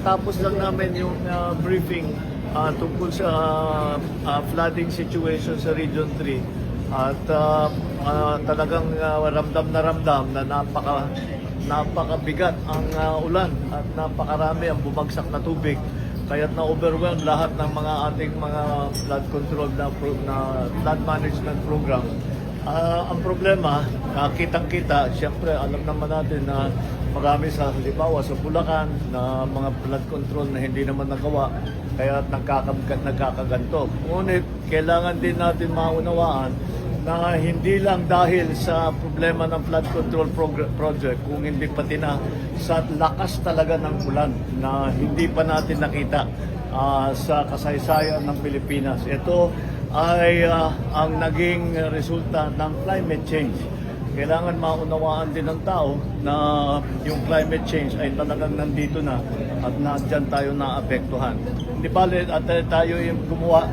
Tapos lang namin yung briefing tungkol sa flooding situation sa Region 3 at talagang ramdam na napakabigat ang ulan at napakarami ang bumagsak na tubig. Kaya't na-overwhelm lahat ng mga ating mga flood control na flood management program. Ang problema, kitang-kita, siyempre alam naman natin na marami sa halimbawa sa Bulacan na mga flood control na hindi naman nagawa kaya nagkakaganto. Ngunit kailangan din natin maunawaan na hindi lang dahil sa problema ng flood control project, kung hindi pati na sa lakas talaga ng ulan na hindi pa natin nakita sa kasaysayan ng Pilipinas. Ito ay ang naging resulta ng climate change. Kailangan maunawaan din ng tao na yung climate change ay talagang nandito na at nandyan tayo naapektuhan. Hindi bale at tayo yung gumawa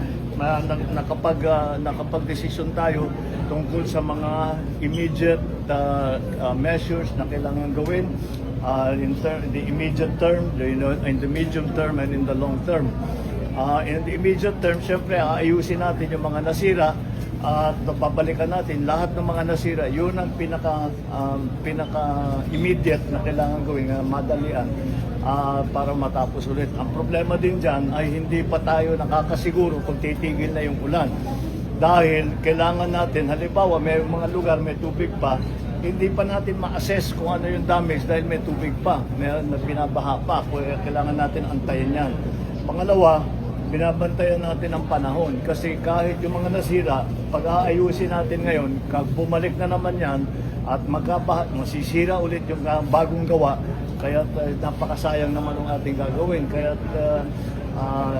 nakapag-desisyon tayo tungkol sa mga immediate measures na kailangan gawin in the immediate term, in the medium term, and in the long term. In the immediate term, syempre, ayusin natin yung mga nasira at babalikan natin lahat ng mga nasira. Yun ang pinaka-immediate na kailangan gawin, madalian para matapos ulit. Ang problema din dyan ay hindi pa tayo nakakasiguro kung titigil na yung ulan. Dahil kailangan natin, halimbawa may mga lugar may tubig pa, hindi pa natin ma-assess kung ano yung damage dahil may tubig pa, may binabaha pa, kailangan natin antayin yan. Pangalawa, binabantayan natin ang panahon kasi kahit yung mga nasira, pag aayusin natin ngayon, kag bumalik na naman yan at masisira ulit yung bagong gawa, kaya napakasayang naman ang ating gagawin. Kaya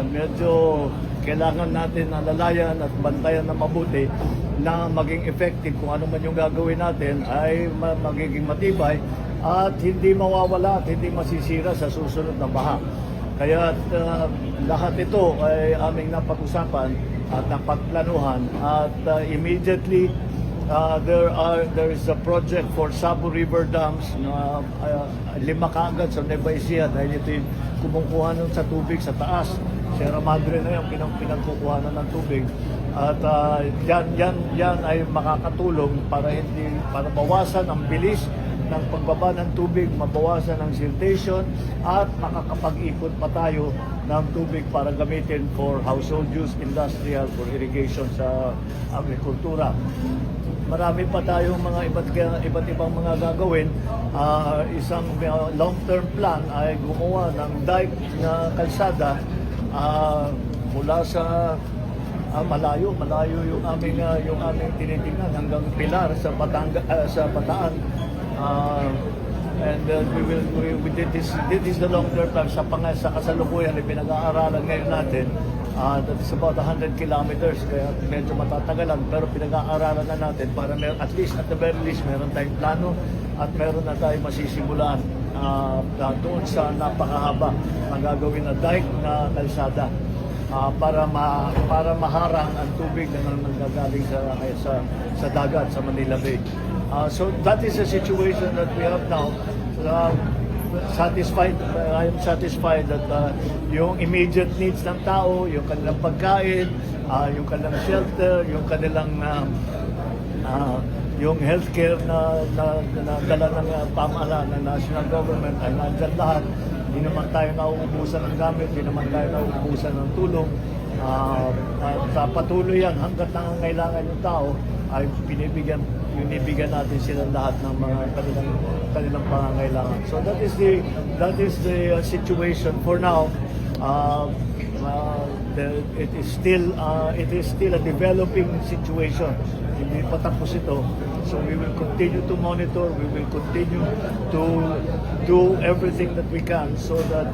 medyo kailangan natin alalayan at bantayan na mabuti na maging effective kung ano man yung gagawin natin ay magiging matibay at hindi mawawala at hindi masisira sa susunod na baha. Kaya lahat ito ay aming napag-usapan at napagplanuhan at immediately there is a project for Sabo River Dams na 5 kaagad sa Nueva Ecija dahil ito yung kumukuha nun sa tubig sa taas. Sierra Madre na yung pinagkukuhanan ng tubig at yan ay makakatulong para bawasan ang bilis ng pagbaba ng tubig, mabawasan ang siltation at makakapag-ikot pa tayo ng tubig para gamitin for household use, industrial, for irrigation sa agrikultura. Marami pa tayong mga iba't ibang mga gagawin. Isang long-term plan ay gumawa ng dike na kalsada mula sa malayo yung aming tinitingnan hanggang Pilar sa Bataan. This is the long-term plan sa kasalukuyan na pinag-aaralan ngayon natin. That's about 100 kilometers, kaya medyo matatagalan, pero pinag-aaralan na natin para at least, at the very least, meron tayong plano at meron na tayong masisimulan doon sa napakahaba na gagawin na dike na kalsada para maharang ang tubig na nanggagaling sa dagat, sa Manila Bay. So that is the situation that we have now. I am satisfied that yung immediate needs ng tao, yung kanilang pagkain, yung kanilang shelter, yung kanilang yung healthcare na dala ng pamahalaan ng national government ay nandyan lahat. Hindi naman tayo nauubusan ng gamit, hindi naman tayo nauubusan ng tulong. Patuloy yan hanggat nangangailangan yung tao ay binibigyan natin sila lahat ng mga kanilang pangangailangan. So that is the situation for now. It is still a developing situation. Hindi pa tapos ito. So we will continue to monitor. We will continue to do everything that we can so that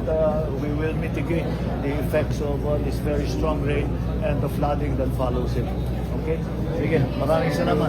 we will mitigate the effects of this very strong rain and the flooding that follows it. Okay? Sige, maraming salamat.